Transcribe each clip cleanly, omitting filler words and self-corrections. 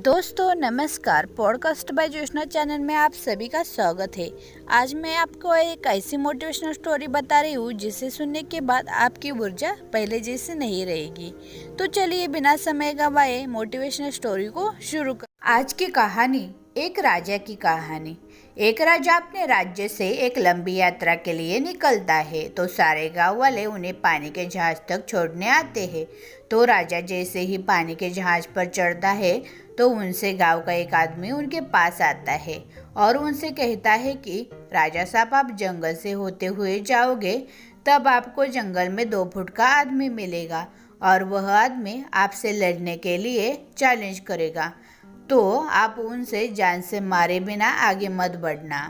दोस्तों नमस्कार। Podcast bye Joshna channel में आप सभी का स्वागत है। आज मैं आपको एक ऐसी मोटिवेशनल स्टोरी बता रही हूँ जिसे सुनने के बाद आपकी ऊर्जा पहले जैसी नहीं रहेगी। तो चलिए बिना समय गंवाए मोटिवेशनल स्टोरी को शुरू कर। आज की कहानी एक राजा की कहानी। एक राजा अपने राज्य से एक लंबी यात्रा के लिए निकलता है तो सारे गांव वाले उन्हें पानी के जहाज तक छोड़ने आते हैं। तो राजा जैसे ही पानी के जहाज पर चढ़ता है तो उनसे गांव का एक आदमी उनके पास आता है और उनसे कहता है कि राजा साहब, आप जंगल से होते हुए जाओगे तब आपको जंगल में 2 फुट का आदमी मिलेगा और वह आदमी आपसे लड़ने के लिए चैलेंज करेगा, तो आप उनसे जान से मारे बिना आगे मत बढ़ना।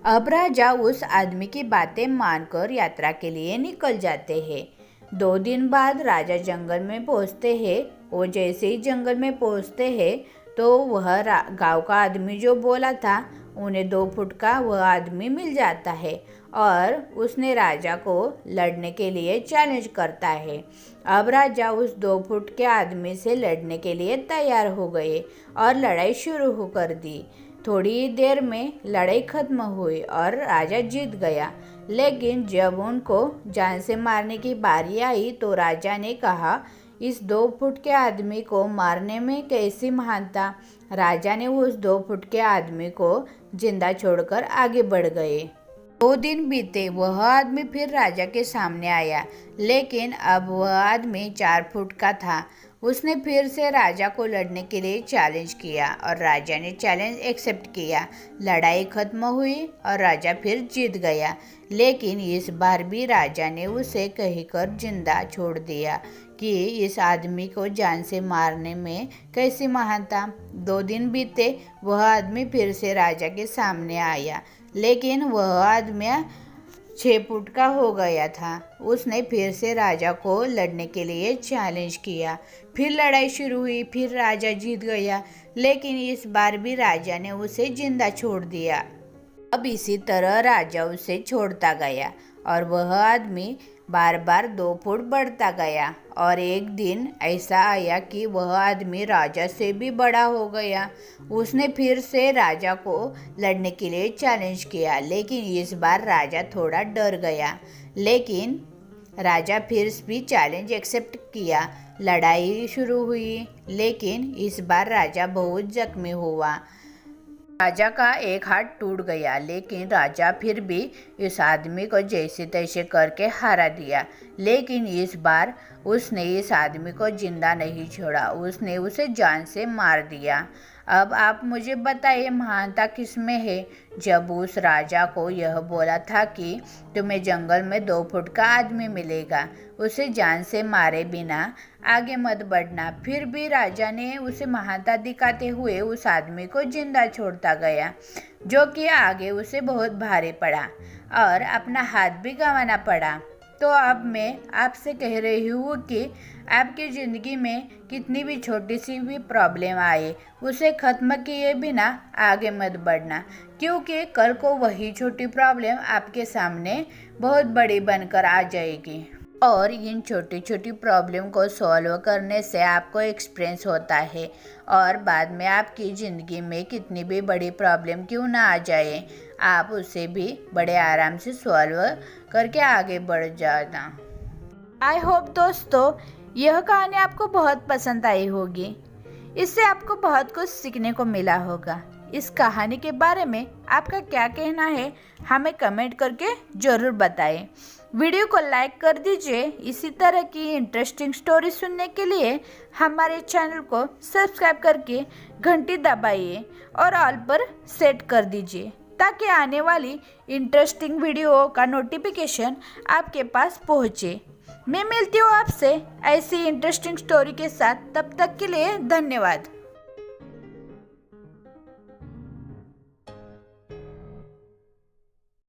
अब राजा उस आदमी की बातें मानकर यात्रा के लिए निकल जाते हैं। 2 दिन बाद राजा जंगल में पहुंचते हैं। वो जैसे ही जंगल में पहुंचते हैं तो वह गांव का आदमी जो बोला था उन्हें 2 फुट का वह आदमी मिल जाता है और उसने राजा को लड़ने के लिए चैलेंज करता है। अब राजा उस 2 फुट के आदमी से लड़ने के लिए तैयार हो गए और लड़ाई शुरू हो कर दी। थोड़ी देर में लड़ाई खत्म हुई और राजा जीत गया। लेकिन जब उनको जान से मारने की बारी आई तो राजा ने कहा, इस 2 फुट के आदमी को मारने में कैसी महानता। राजा ने उस 2 फुट के आदमी को जिंदा छोड़कर आगे बढ़ गए। 2 दिन बीते, वह आदमी फिर राजा के सामने आया, लेकिन अब वह आदमी 4 फुट का था। उसने फिर से राजा को लड़ने के लिए चैलेंज किया और राजा ने चैलेंज एक्सेप्ट किया। लड़ाई खत्म हुई और राजा फिर जीत गया। लेकिन इस बार भी राजा ने उसे कहकर जिंदा छोड़ दिया कि इस आदमी को जान से मारने में कैसी महानता। 2 दिन बीते, वह आदमी फिर से राजा के सामने आया, लेकिन वह आदमी 6 फुट का हो गया था। उसने फिर से राजा को लड़ने के लिए चैलेंज किया। फिर लड़ाई शुरू हुई, फिर राजा जीत गया, लेकिन इस बार भी राजा ने उसे जिंदा छोड़ दिया। अब इसी तरह राजा उसे छोड़ता गया और वह आदमी बार बार 2 फुट बढ़ता गया और एक दिन ऐसा आया कि वह आदमी राजा से भी बड़ा हो गया। उसने फिर से राजा को लड़ने के लिए चैलेंज किया, लेकिन इस बार राजा थोड़ा डर गया। लेकिन राजा फिर भी चैलेंज एक्सेप्ट किया। लड़ाई शुरू हुई, लेकिन इस बार राजा बहुत जख्मी हुआ। राजा का एक हाथ टूट गया, लेकिन राजा फिर भी इस आदमी को जैसे तैसे करके हरा दिया। लेकिन इस बार उसने इस आदमी को जिंदा नहीं छोड़ा, उसने उसे जान से मार दिया। अब आप मुझे बताइए महानता किस में है। जब उस राजा को यह बोला था कि तुम्हें जंगल में 2 फुट का आदमी मिलेगा, उसे जान से मारे बिना आगे मत बढ़ना, फिर भी राजा ने उसे महानता दिखाते हुए उस आदमी को जिंदा छोड़ता गया, जो कि आगे उसे बहुत भारी पड़ा और अपना हाथ भी गंवाना पड़ा। तो अब मैं आपसे कह रही हूँ कि आपकी ज़िंदगी में कितनी भी छोटी सी भी प्रॉब्लम आए, उसे ख़त्म किए बिना आगे मत बढ़ना, क्योंकि कल को वही छोटी प्रॉब्लम आपके सामने बहुत बड़ी बनकर आ जाएगी। और इन छोटी छोटी प्रॉब्लम को सॉल्व करने से आपको एक्सपीरियंस होता है और बाद में आपकी ज़िंदगी में कितनी भी बड़ी प्रॉब्लम क्यों ना आ जाए, आप उसे भी बड़े आराम से सॉल्व करके आगे बढ़ जाना। आई होप दोस्तों यह कहानी आपको बहुत पसंद आई होगी। इससे आपको बहुत कुछ सीखने को मिला होगा। इस कहानी के बारे में आपका क्या कहना है, हमें कमेंट करके ज़रूर बताएं। वीडियो को लाइक कर दीजिए। इसी तरह की इंटरेस्टिंग स्टोरी सुनने के लिए हमारे चैनल को सब्सक्राइब करके घंटी दबाइए और ऑल पर सेट कर दीजिए, ताकि आने वाली इंटरेस्टिंग वीडियो का नोटिफिकेशन आपके पास पहुँचे। मैं मिलती हूँ आपसे ऐसी इंटरेस्टिंग स्टोरी के साथ। तब तक के लिए धन्यवाद।